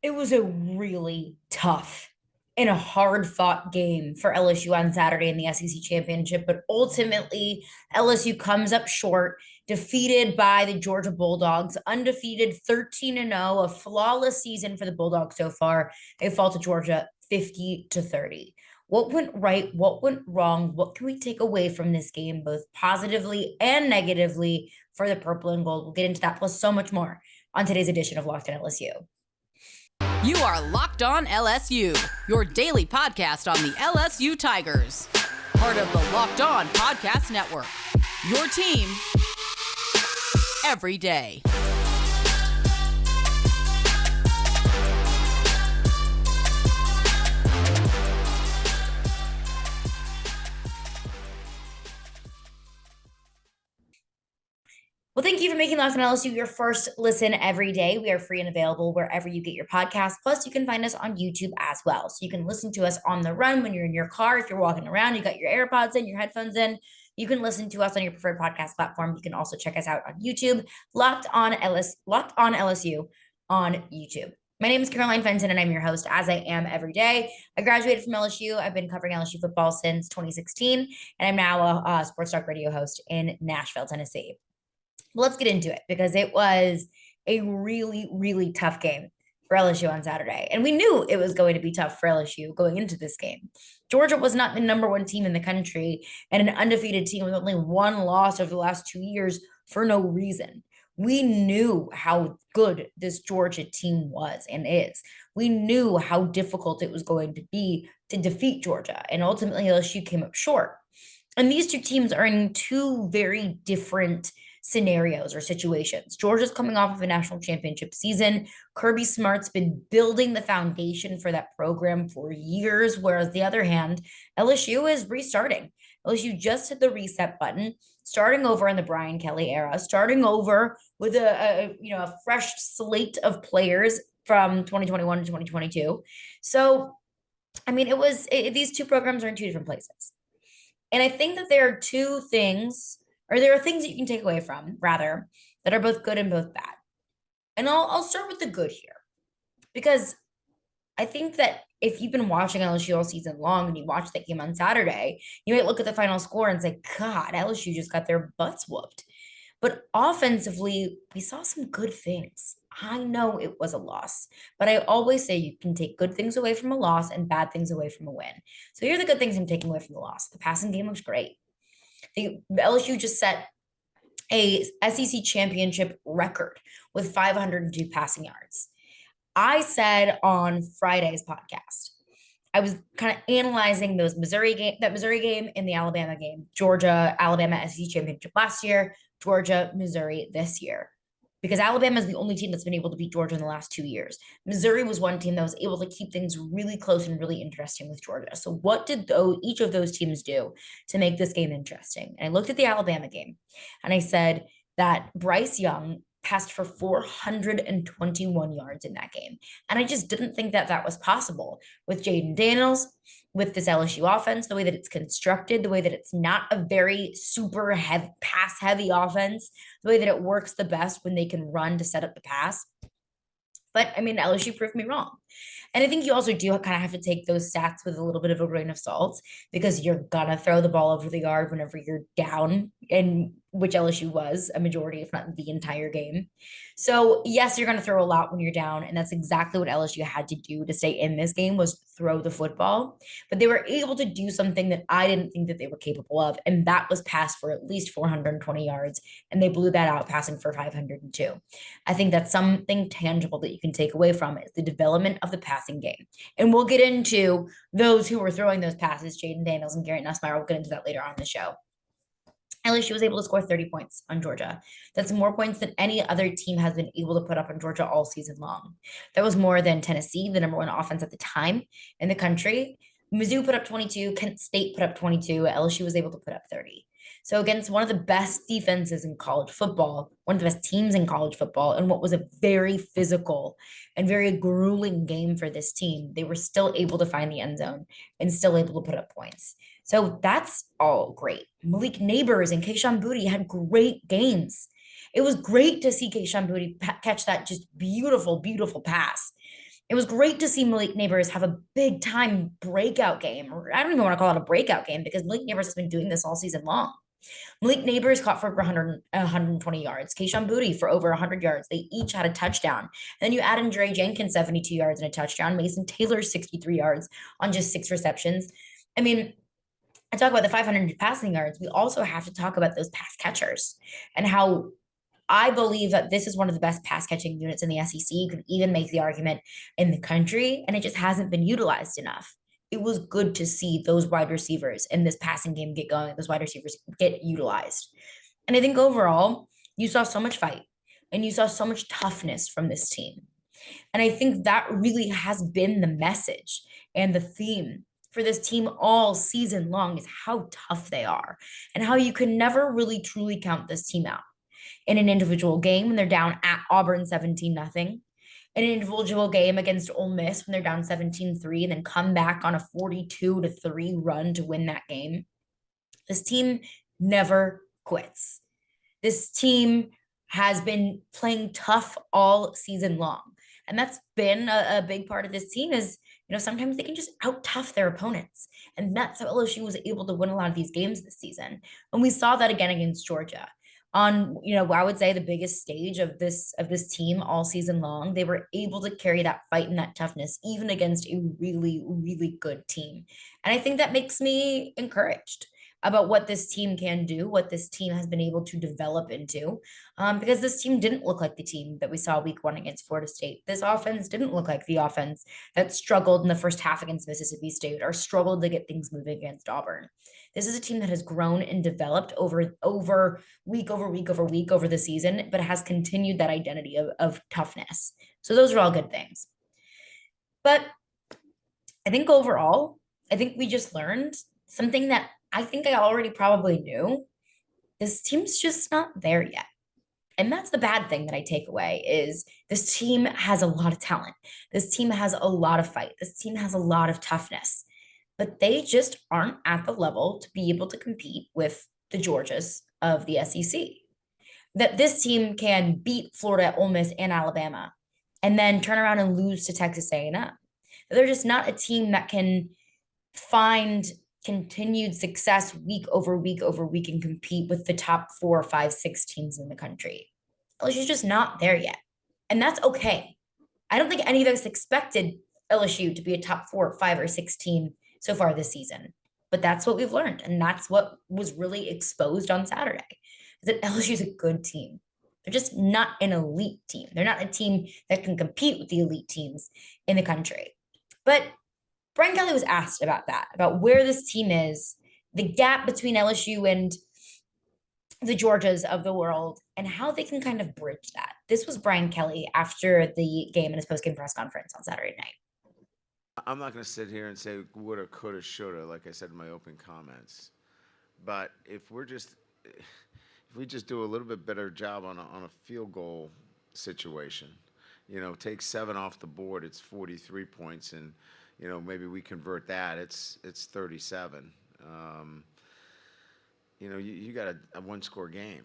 It was a really tough and a hard fought game for LSU on Saturday in the SEC championship, but ultimately LSU comes up short, defeated by the Georgia Bulldogs, undefeated 13-0, a flawless season for the Bulldogs so far. They fall to Georgia 50-30. What went right? What went wrong? What can we take away from this game, both positively and negatively for the purple and gold? We'll get into that plus so much more on today's edition of Locked on LSU. You are Locked on LSU, your daily podcast on the LSU Tigers. Part of the Locked On Podcast Network. Your team every day. Well, thank you for making Locked on LSU your first listen every day. We are free and available wherever you get your podcast. Plus, you can find us on YouTube as well. So you can listen to us on the run when you're in your car. If you're walking around, you got your AirPods in, your headphones in. You can listen to us on your preferred podcast platform. You can also check us out on YouTube, Locked on LSU on YouTube. My name is Caroline Fenton, and I'm your host, as I am every day. I graduated from LSU. I've been covering LSU football since 2016, and I'm now a sports talk radio host in Nashville, Tennessee. Let's get into it because it was a really, really tough game for LSU on Saturday. And we knew it was going to be tough for LSU going into this game. Georgia was not the number one team in the country and an undefeated team with only one loss over the last 2 years for no reason. We knew how good this Georgia team was and is. We knew how difficult it was going to be to defeat Georgia. And ultimately, LSU came up short. And these two teams are in two very different scenarios or situations. Georgia's coming off of a national championship season. Kirby Smart's been building the foundation for that program for years, whereas the other hand, LSU is restarting. LSU just hit the reset button, starting over in the Brian Kelly era, starting over with a fresh slate of players from 2021 to 2022. So, I mean, these two programs are in two different places. And I think that there are there are things that you can take away from, rather, that are both good and both bad. And I'll start with the good here, because I think that if you've been watching LSU all season long and you watch that game on Saturday, you might look at the final score and say, God, LSU just got their butts whooped. But offensively, we saw some good things. I know it was a loss, but I always say you can take good things away from a loss and bad things away from a win. So here are the good things I'm taking away from the loss. The passing game looks great. The LSU just set a SEC championship record with 502 passing yards. I said on Friday's podcast, I was kind of analyzing that Missouri game and the Alabama game, Georgia, Alabama SEC championship last year, Georgia, Missouri this year. Because Alabama is the only team that's been able to beat Georgia in the last 2 years. Missouri was one team that was able to keep things really close and really interesting with Georgia. So what did each of those teams do to make this game interesting? And I looked at the Alabama game and I said that Bryce Young passed for 421 yards in that game. And I just didn't think that that was possible with Jaden Daniels, with this LSU offense, the way that it's constructed, the way that it's not a very super pass heavy offense, the way that it works the best when they can run to set up the pass. But I mean, LSU proved me wrong. And I think you also do kind of have to take those stats with a little bit of a grain of salt, because you're going to throw the ball over the yard whenever you're down, and which LSU was a majority, if not the entire game. So yes, you're going to throw a lot when you're down. And that's exactly what LSU had to do to stay in this game, was throw the football. But they were able to do something that I didn't think that they were capable of. And that was pass for at least 420 yards. And they blew that out, passing for 502. I think that's something tangible that you can take away from it, is the development of the passing game. And we'll get into those who were throwing those passes, Jaden Daniels and Garrett Nussmeier. We'll get into that later on in the show. LSU was able to score 30 points on Georgia. That's more points than any other team has been able to put up on Georgia all season long. That was more than Tennessee, the number one offense at the time in the country. Mizzou put up 22. Kent State put up 22. LSU was able to put up 30. So against one of the best defenses in college football, one of the best teams in college football, and what was a very physical and very grueling game for this team, they were still able to find the end zone and still able to put up points. So that's all great. Malik Neighbors and Kayshon Boutte had great games. It was great to see Kayshon Boutte catch that just beautiful, beautiful pass. It was great to see Malik Neighbors have a big time breakout game. Or I don't even want to call it a breakout game because Malik Neighbors has been doing this all season long. Malik Neighbors caught for over 120 yards. Keyshawn Booty for over 100 yards. They each had a touchdown. And then you add in Dre Jenkins, 72 yards and a touchdown. Mason Taylor, 63 yards on just 6 receptions. I mean, I talk about the 500 passing yards. We also have to talk about those pass catchers and how I believe that this is one of the best pass catching units in the SEC. You could even make the argument in the country, and it just hasn't been utilized enough. It was good to see those wide receivers in this passing game get going, those wide receivers get utilized. And I think overall, you saw so much fight and you saw so much toughness from this team. And I think that really has been the message and the theme for this team all season long is how tough they are and how you can never really truly count this team out in an individual game when they're down at Auburn 17-0, in an individual game against Ole Miss when they're down 17-3 and then come back on a 42-3 run to win that game. This team never quits. This team has been playing tough all season long. And that's been a big part of this team is, sometimes they can just out tough their opponents. And that's how LSU was able to win a lot of these games this season. And we saw that again against Georgia on, I would say the biggest stage of this team all season long. They were able to carry that fight and that toughness, even against a really, really good team. And I think that makes me encouraged about what this team can do, what this team has been able to develop into, because this team didn't look like the team that we saw week 1 against Florida State. This offense didn't look like the offense that struggled in the first half against Mississippi State or struggled to get things moving against Auburn. This is a team that has grown and developed over week over the season, but has continued that identity of toughness. So those are all good things. But I think overall, we just learned something that I think I already probably knew. This team's just not there yet. And that's the bad thing that I take away is this team has a lot of talent. This team has a lot of fight. This team has a lot of toughness, but they just aren't at the level to be able to compete with the Georgias of the SEC. That this team can beat Florida, Ole Miss, and Alabama, and then turn around and lose to Texas A&M. They're just not a team that can find continued success week over week and compete with the top 4, 5, 6 teams in the country. LSU's just not there yet. And that's okay. I don't think any of us expected LSU to be a top 4, 5, or 6 team so far this season. But that's what we've learned. And that's what was really exposed on Saturday. Is that LSU is a good team. They're just not an elite team. They're not a team that can compete with the elite teams in the country. But Brian Kelly was asked about that, about where this team is, the gap between LSU and the Georgias of the world, and how they can kind of bridge that. This was Brian Kelly after the game in his post-game press conference on Saturday night. I'm not going to sit here and say woulda, coulda, shoulda, like I said in my opening comments. But if we just do a little bit better job on a field goal situation, take 7 off the board, it's 43 points, and maybe we convert that, it's 37. You got a 1-score game,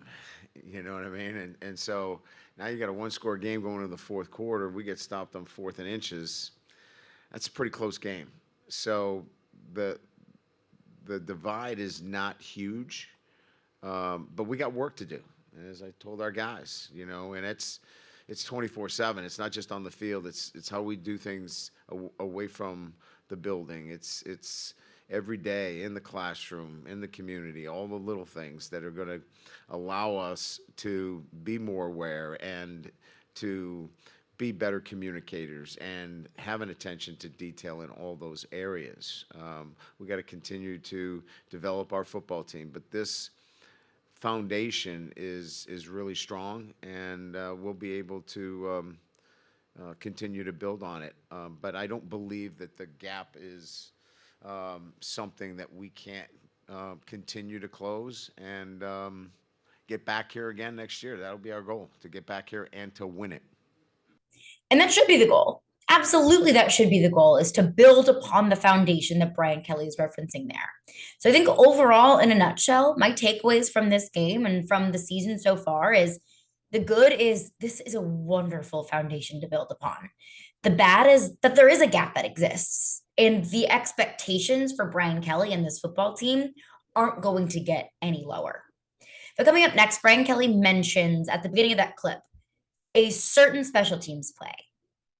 you know what I mean? And so now you got a 1-score game going into the fourth quarter. We get stopped on 4th and inches. That's a pretty close game. So the divide is not huge, but we got work to do, as I told our guys, and it's 24/7. It's not just on the field. It's how we do things away from the building. It's every day in the classroom, in the community, all the little things that are going to allow us to be more aware and to be better communicators and have an attention to detail in all those areas. We got to continue to develop our football team, but this foundation is really strong, and we'll be able to continue to build on it. But I don't believe that the gap is something that we can't continue to close and get back here again next year. That'll be our goal, to get back here and to win it. And that should be the goal. Absolutely, that should be the goal, is to build upon the foundation that Brian Kelly is referencing there. So I think overall, in a nutshell, my takeaways from this game and from the season so far is the good is this is a wonderful foundation to build upon. The bad is that there is a gap that exists, and the expectations for Brian Kelly and this football team aren't going to get any lower. But coming up next, Brian Kelly mentions at the beginning of that clip a certain special teams play.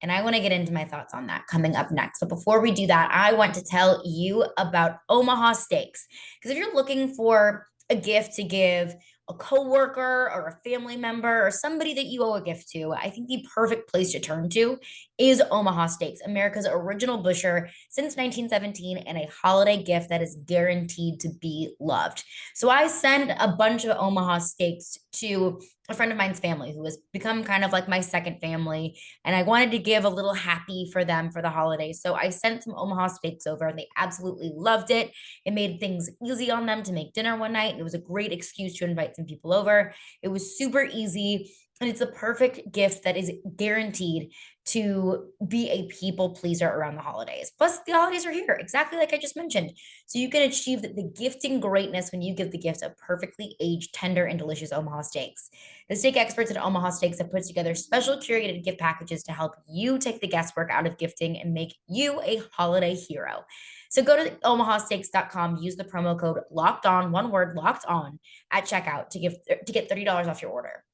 And I want to get into my thoughts on that coming up next. But before we do that, I want to tell you about Omaha Steaks. Because if you're looking for a gift to give a coworker or a family member or somebody that you owe a gift to, I think the perfect place to turn to is Omaha Steaks, America's original butcher since 1917, and a holiday gift that is guaranteed to be loved. So I sent a bunch of Omaha Steaks to a friend of mine's family who has become kind of like my second family. And I wanted to give a little happy for them for the holidays. So I sent some Omaha Steaks over and they absolutely loved it. It made things easy on them to make dinner one night. And it was a great excuse to invite some people over. It was super easy. And it's a perfect gift that is guaranteed to be a people pleaser around the holidays. Plus, the holidays are here, exactly like I just mentioned. So you can achieve the gifting greatness when you give the gift of perfectly aged, tender, and delicious Omaha Steaks. The steak experts at Omaha Steaks have put together special curated gift packages to help you take the guesswork out of gifting and make you a holiday hero. So go to omahasteaks.com, use the promo code locked on, one word locked on, at checkout to get $30 off your order.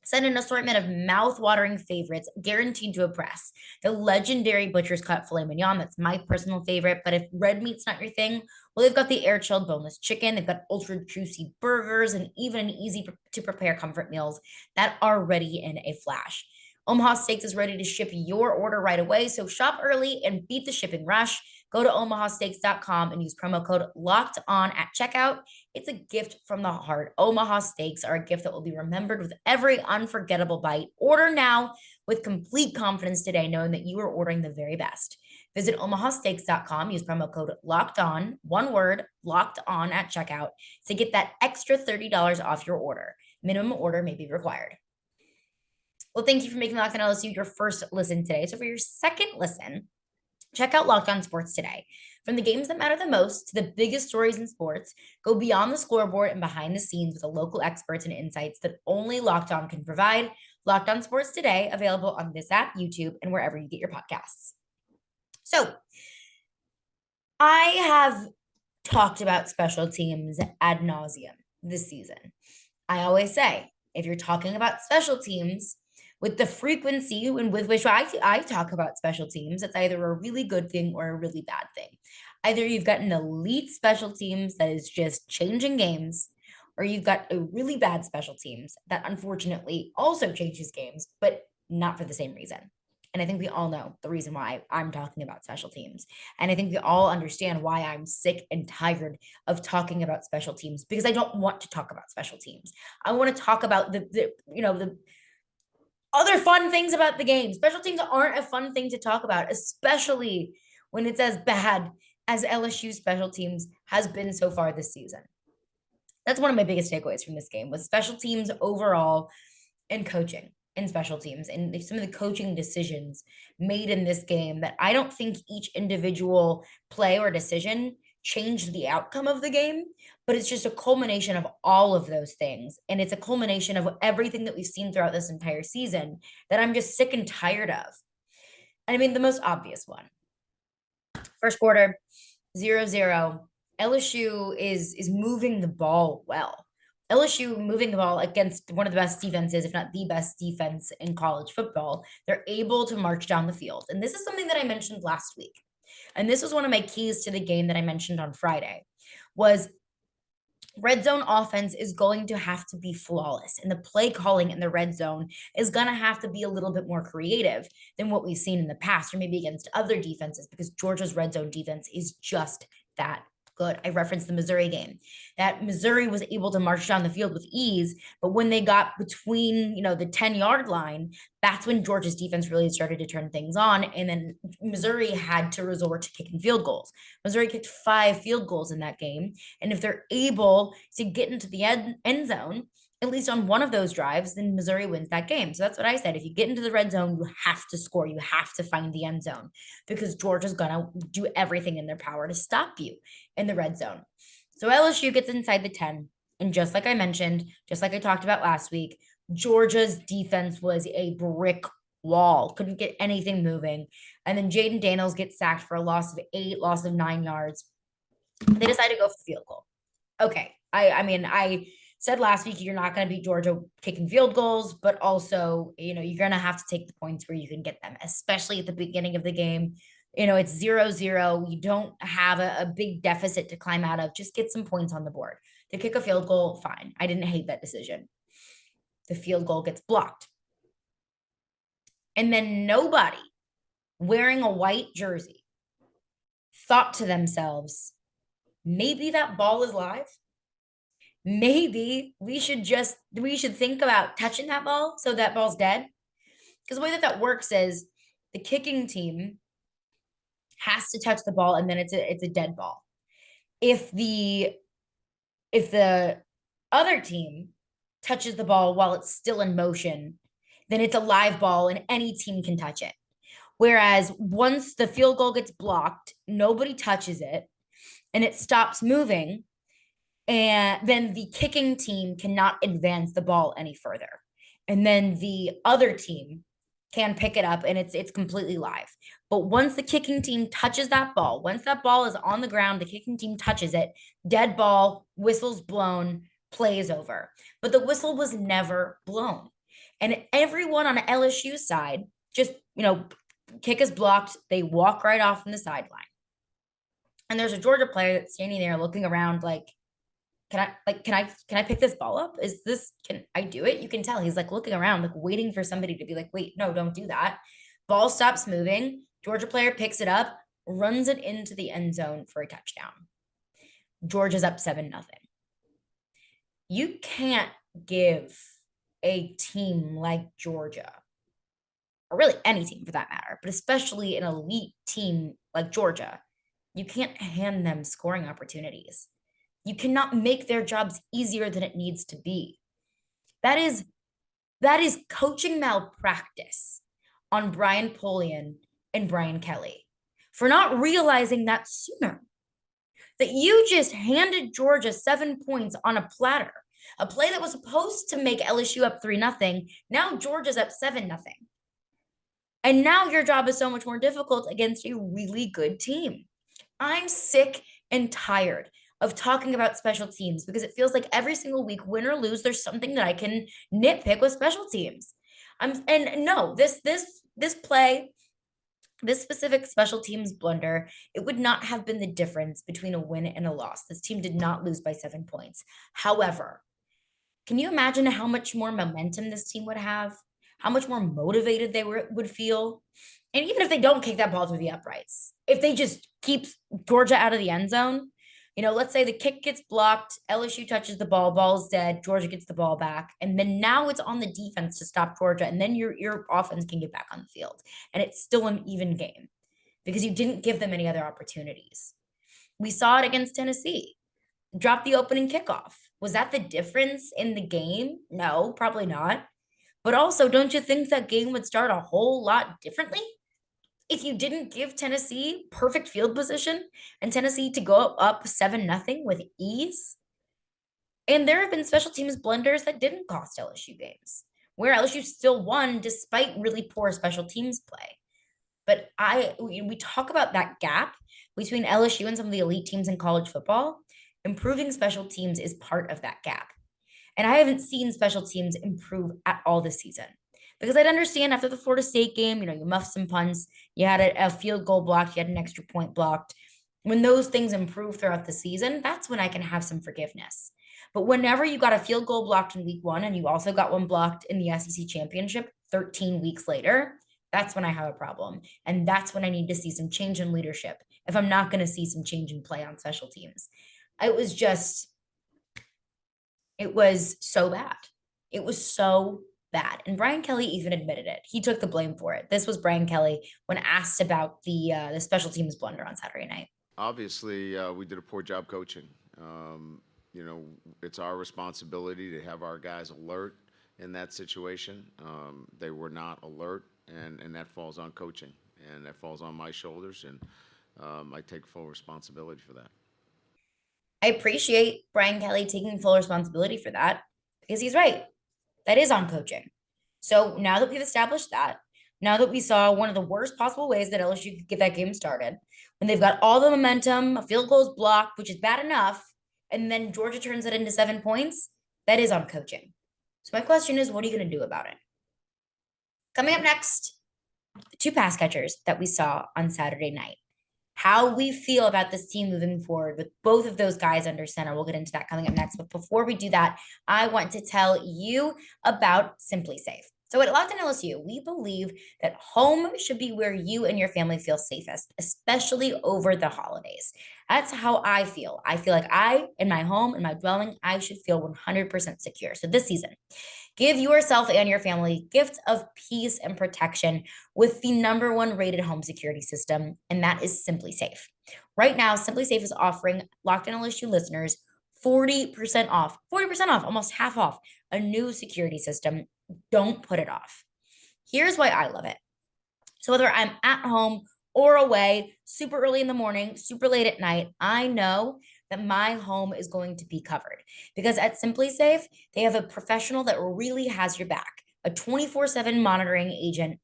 Send an assortment of mouth-watering favorites guaranteed to impress. The legendary Butcher's Cut filet mignon, that's my personal favorite. But if red meat's not your thing, well, they've got the air-chilled boneless chicken. They've got ultra juicy burgers and even easy to prepare comfort meals that are ready in a flash. Omaha Steaks is ready to ship your order right away. So shop early and beat the shipping rush. Go to omahasteaks.com and use promo code locked on at checkout. It's a gift from the heart. Omaha Steaks are a gift that will be remembered with every unforgettable bite. Order now with complete confidence today, knowing that you are ordering the very best. Visit omahasteaks.com, use promo code locked on, one word, locked on at checkout to get that extra $30 off your order. Minimum order may be required. Well, thank you for making Locked On LSU your first listen today. So for your second listen, check out Locked On Sports Today. From the games that matter the most to the biggest stories in sports, go beyond the scoreboard and behind the scenes with the local experts and insights that only Locked On can provide. Locked On Sports Today, available on this app, YouTube, and wherever you get your podcasts. So I have talked about special teams ad nauseum this season. I always say, if you're talking about special teams, with the frequency with which I talk about special teams, it's either a really good thing or a really bad thing. Either you've got an elite special teams that is just changing games, or you've got a really bad special teams that unfortunately also changes games, but not for the same reason. And I think we all know the reason why I'm talking about special teams. And I think we all understand why I'm sick and tired of talking about special teams, because I don't want to talk about special teams. I want to talk about the other fun things about the game. Special teams aren't a fun thing to talk about, especially when it's as bad as LSU special teams has been so far this season. That's one of my biggest takeaways from this game, was special teams overall and coaching in special teams and some of the coaching decisions made in this game that I don't think each individual play or decision changed the outcome of the game, but it's just a culmination of all of those things. And it's a culmination of everything that we've seen throughout this entire season that I'm just sick and tired of. I mean, the most obvious one. First quarter, 0-0. LSU is moving the ball well. LSU moving the ball against one of the best defenses, if not the best defense in college football. They're able to march down the field. And this is something that I mentioned last week. And this was one of my keys to the game that I mentioned on Friday, was red zone offense is going to have to be flawless. And the play calling in the red zone is going to have to be a little bit more creative than what we've seen in the past, or maybe against other defenses, because Georgia's red zone defense is just that good. I referenced the Missouri game, that Missouri was able to march down the field with ease, but when they got between, the 10-yard line, that's when Georgia's defense really started to turn things on. And then Missouri had to resort to kicking field goals. Missouri kicked 5 field goals in that game. And if they're able to get into the end zone, at least on one of those drives, then Missouri wins that game. So that's what I said. If you get into the red zone, you have to score. You have to find the end zone, because Georgia's going to do everything in their power to stop you in the red zone. So LSU gets inside the 10. And just like I mentioned, just like I talked about last week, Georgia's defense was a brick wall, couldn't get anything moving. And then Jaden Daniels gets sacked for a loss of 8, loss of 9 yards. They decided to go for the field goal. Okay. I mean, I said last week you're not going to beat Georgia kicking field goals, but also, you're going to have to take the points where you can get them, especially at the beginning of the game. It's 0-0. You don't have a big deficit to climb out of. Just get some points on the board. They kick a field goal, fine. I didn't hate that decision. The field goal gets blocked. And then nobody wearing a white jersey thought to themselves, maybe that ball is live. Maybe we should think about touching that ball so that ball's dead. Because the way that works is the kicking team has to touch the ball and then it's a dead ball. If the other team touches the ball while it's still in motion, then it's a live ball and any team can touch it. Whereas once the field goal gets blocked, nobody touches it and it stops moving, and then the kicking team cannot advance the ball any further. And then the other team can pick it up and it's completely live. But once the kicking team touches that ball, once that ball is on the ground, the kicking team touches it, dead ball, whistle's blown, play is over. But the whistle was never blown. And everyone on the LSU side just, kick is blocked. They walk right off from the sideline. And there's a Georgia player that's standing there looking around like, can I pick this ball up? Can I do it? You can tell he's like looking around, like waiting for somebody to be like, wait, no, don't do that. Ball stops moving. Georgia player picks it up, runs it into the end zone for a touchdown. Georgia's up 7-0. You can't give a team like Georgia, or really any team for that matter, but especially an elite team like Georgia, you can't hand them scoring opportunities. You cannot make their jobs easier than it needs to be. That is coaching malpractice on Brian Polian and Brian Kelly for not realizing that sooner. That you just handed Georgia 7 points on a platter, a play that was supposed to make LSU up 3-0. Now Georgia's up 7-0. And now your job is so much more difficult against a really good team. I'm sick and tired of talking about special teams because it feels like every single week, win or lose, there's something that I can nitpick with special teams. This play, this specific special teams blunder, it would not have been the difference between a win and a loss. This team did not lose by 7 points. However, can you imagine how much more momentum this team would have? How much more motivated they would feel? And even if they don't kick that ball through the uprights, if they just keep Georgia out of the end zone, let's say the kick gets blocked, LSU touches the ball's dead, Georgia gets the ball back, and then now it's on the defense to stop Georgia, and then your offense can get back on the field, and it's still an even game because you didn't give them any other opportunities. We saw it against Tennessee. Drop the opening kickoff. Was that the difference in the game? No, probably not. But also, don't you think that game would start a whole lot differently if you didn't give Tennessee perfect field position and Tennessee to go up 7-0 with ease? And there have been special teams blunders that didn't cost LSU games, where LSU still won despite really poor special teams play. But we talk about that gap between LSU and some of the elite teams in college football. Improving special teams is part of that gap. And I haven't seen special teams improve at all this season. Because I'd understand after the Florida State game, you muffed some punts, you had a field goal blocked, you had an extra point blocked. When those things improve throughout the season, that's when I can have some forgiveness. But whenever you got a field goal blocked in week 1 and you also got one blocked in the SEC championship 13 weeks later, that's when I have a problem. And that's when I need to see some change in leadership if I'm not going to see some change in play on special teams. It was so bad. It was so bad. And Brian Kelly even admitted it. He took the blame for it. This was Brian Kelly when asked about the special teams blunder on Saturday night. Obviously, we did a poor job coaching. It's our responsibility to have our guys alert in that situation. They were not alert, and that falls on coaching, and that falls on my shoulders, and I take full responsibility for that. I appreciate Brian Kelly taking full responsibility for that because he's right. That is on coaching. So now that we've established that, now that we saw one of the worst possible ways that LSU could get that game started, when they've got all the momentum, a field goal is blocked, which is bad enough, and then Georgia turns it into 7 points, that is on coaching. So my question is, what are you going to do about it? Coming up next, the 2 pass catchers that we saw on Saturday night. How we feel about this team moving forward with both of those guys under center. We'll get into that coming up next. But before we do that, I want to tell you about Simply Safe. So at Locked On LSU, we believe that home should be where you and your family feel safest, especially over the holidays. That's how I feel. I feel like I, in my home, in my dwelling, I should feel 100% secure. So this season, give yourself and your family gifts of peace and protection with the #1 rated home security system, and that is Simply Safe. Right now, Simply Safe is offering Locked On LSU listeners 40% off, almost half off a new security system. Don't put it off. Here's why I love it. So whether I'm at home or away, super early in the morning, super late at night, I know that my home is going to be covered because at Simply Safe, they have a professional that really has your back, a 24/7 monitoring agent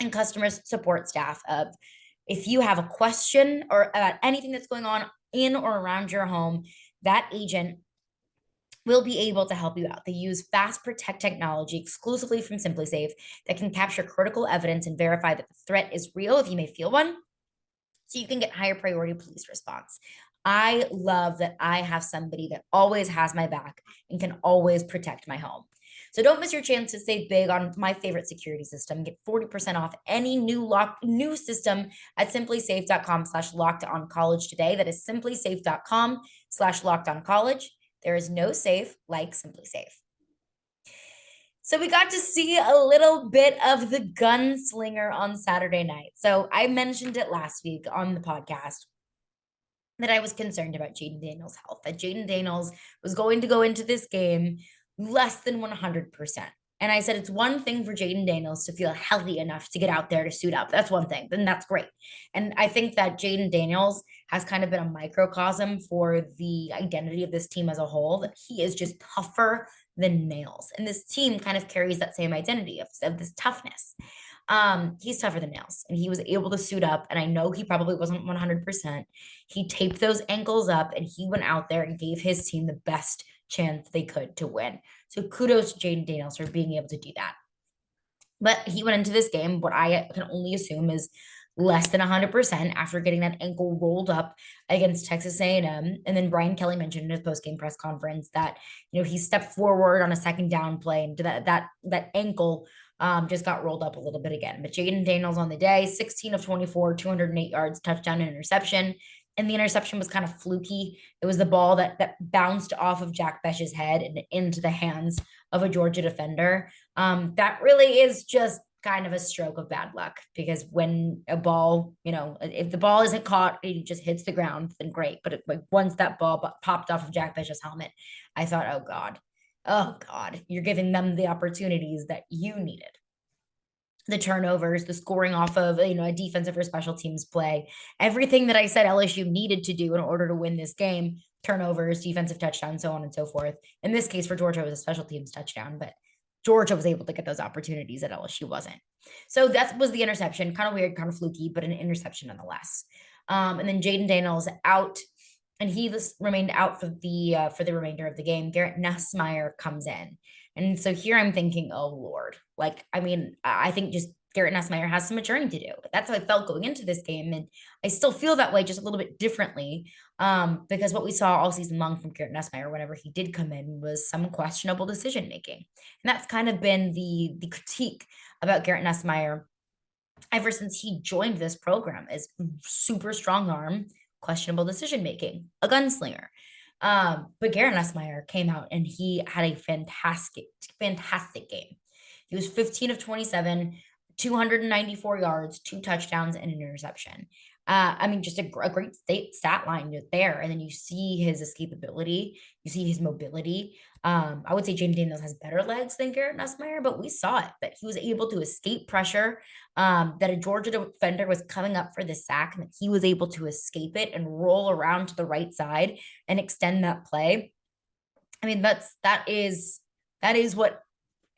and customer support staff of if you have a question or about anything that's going on in or around your home, that agent will be able to help you out. They use Fast Protect technology exclusively from Simply Safe that can capture critical evidence and verify that the threat is real if you may feel one, so you can get higher priority police response. I love that I have somebody that always has my back and can always protect my home. So don't miss your chance to save big on my favorite security system. Get 40% off any new system at simplysafe.com/lockedoncollege today. That is simplysafe.com/lockedoncollege. There is no safe like Simply Safe. So we got to see a little bit of the gunslinger on Saturday night. So I mentioned it last week on the podcast that I was concerned about Jayden Daniels' health, that Jayden Daniels was going to go into this game less than 100%. And I said, it's one thing for Jayden Daniels to feel healthy enough to get out there to suit up. That's one thing. Then that's great. And I think that Jayden Daniels has kind of been a microcosm for the identity of this team as a whole, that he is just tougher than nails. And this team kind of carries that same identity of this toughness. He's tougher than nails, and he was able to suit up. And I know he probably wasn't 100%. He taped those ankles up and he went out there and gave his team the best chance they could to win. So kudos to Jayden Daniels for being able to do that. But he went into this game, what I can only assume is less than 100% after getting that ankle rolled up against Texas A&M. And then Brian Kelly mentioned in his post-game press conference that, he stepped forward on a second down play and that ankle just got rolled up a little bit again. But Jayden Daniels on the day, 16 of 24, 208 yards, touchdown and interception. And the interception was kind of fluky. It was the ball that bounced off of Jack Bech's head and into the hands of a Georgia defender. That really is just kind of a stroke of bad luck, because when a ball, if the ball isn't caught, it just hits the ground, then great. But once that ball popped off of Jack Bech's helmet, I thought, oh God, you're giving them the opportunities that you needed. The turnovers, the scoring off of, a defensive or special teams play, everything that I said LSU needed to do in order to win this game, turnovers, defensive touchdown, so on and so forth. In this case for Georgia, it was a special teams touchdown, but Georgia was able to get those opportunities that LSU wasn't. So that was the interception, kind of weird, kind of fluky, but an interception nonetheless. And then Jayden Daniels out, and he remained out for the remainder of the game. Garrett Nussmeier comes in. And so here I'm thinking, oh, Lord. I think just Garrett Nussmeier has some maturing to do. That's how I felt going into this game. And I still feel that way, just a little bit differently, because what we saw all season long from Garrett Nussmeier whenever he did come in was some questionable decision-making. And that's kind of been the critique about Garrett Nussmeier ever since he joined this program, is super strong arm, questionable decision-making, a gunslinger. But Garrett Nussmeier came out and he had a fantastic game. He was 15 of 27, 294 yards, 2 touchdowns, and an interception. Just a great stat line there. And then you see his escapability, you see his mobility. I would say Jayden Daniels has better legs than Garrett Nussmeier, but we saw it, that he was able to escape pressure, that a Georgia defender was coming up for the sack, and that he was able to escape it and roll around to the right side and extend that play. That is what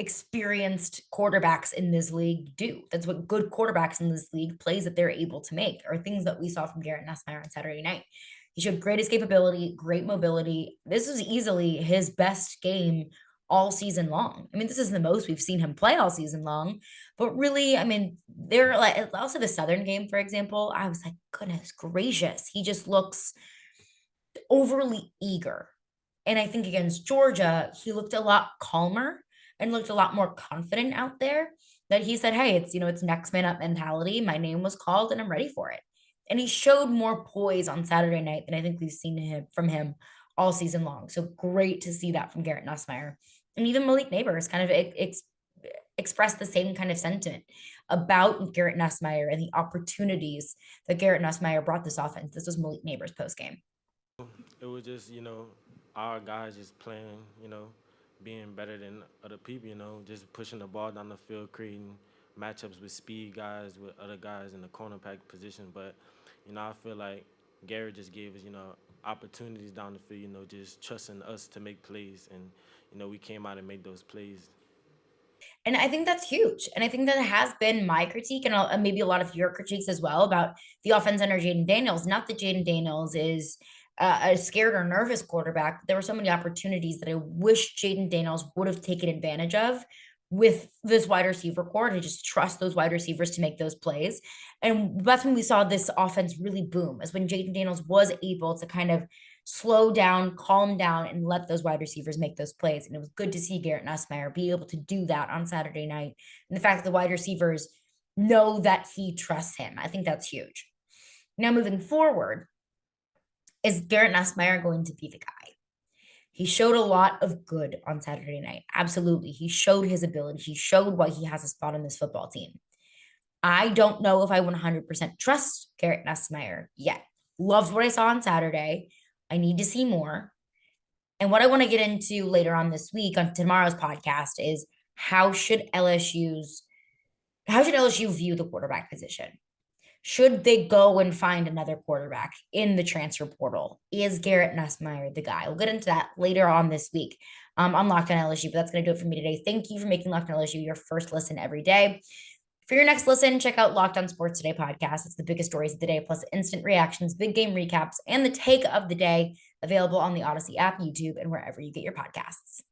experienced quarterbacks in this league do. That's what good quarterbacks in this league, plays that they're able to make, are things that we saw from Garrett Nussmeier on Saturday night. He showed great escapability, great mobility. This was easily his best game all season long. I mean, this is the most we've seen him play all season long. But really, I mean, they're like, also the Southern game, for example, I was like, goodness gracious, he just looks overly eager. And I think against Georgia, he looked a lot calmer and looked a lot more confident out there, that he said, hey, it's next man up mentality. My name was called and I'm ready for it. And he showed more poise on Saturday night than I think we've seen from him all season long. So great to see that from Garrett Nussmeier. And even Malik Neighbors kind of expressed the same kind of sentiment about Garrett Nussmeier and the opportunities that Garrett Nussmeier brought this offense. This was Malik Neighbors post game. It was just, our guys just playing, being better than other people, just pushing the ball down the field, creating matchups with speed guys, with other guys in the cornerback position. But, I feel like Garrett just gave us, opportunities down the field, just trusting us to make plays. And, we came out and made those plays. And I think that's huge. And I think that has been my critique, and maybe a lot of your critiques as well, about the offense under Jaden Daniels. Not that Jaden Daniels is a scared or nervous quarterback. There were so many opportunities that I wish Jaden Daniels would have taken advantage of with this wide receiver core, to just trust those wide receivers to make those plays. And that's when we saw this offense really boom, is when Jaden Daniels was able to kind of slow down, calm down, and let those wide receivers make those plays. And it was good to see Garrett Nussmeier be able to do that on Saturday night. And the fact that the wide receivers know that he trusts him, I think that's huge. Now, moving forward, is Garrett Nussmeier going to be the guy? He showed a lot of good on Saturday night. Absolutely. He showed his ability. He showed why he has a spot on this football team. I don't know if I 100% trust Garrett Nussmeier yet. Loved what I saw on Saturday. I need to see more. And what I want to get into later on this week on tomorrow's podcast is how should LSU view the quarterback position? Should they go and find another quarterback in the transfer portal? Is Garrett Nussmeier the guy? We'll get into that later on this week on Locked On LSU, but that's going to do it for me today. Thank you for making Locked On LSU your first listen every day. For your next listen, check out Locked On Sports Today podcast. It's the biggest stories of the day, plus instant reactions, big game recaps, and the take of the day, available on the Odyssey app, YouTube, and wherever you get your podcasts.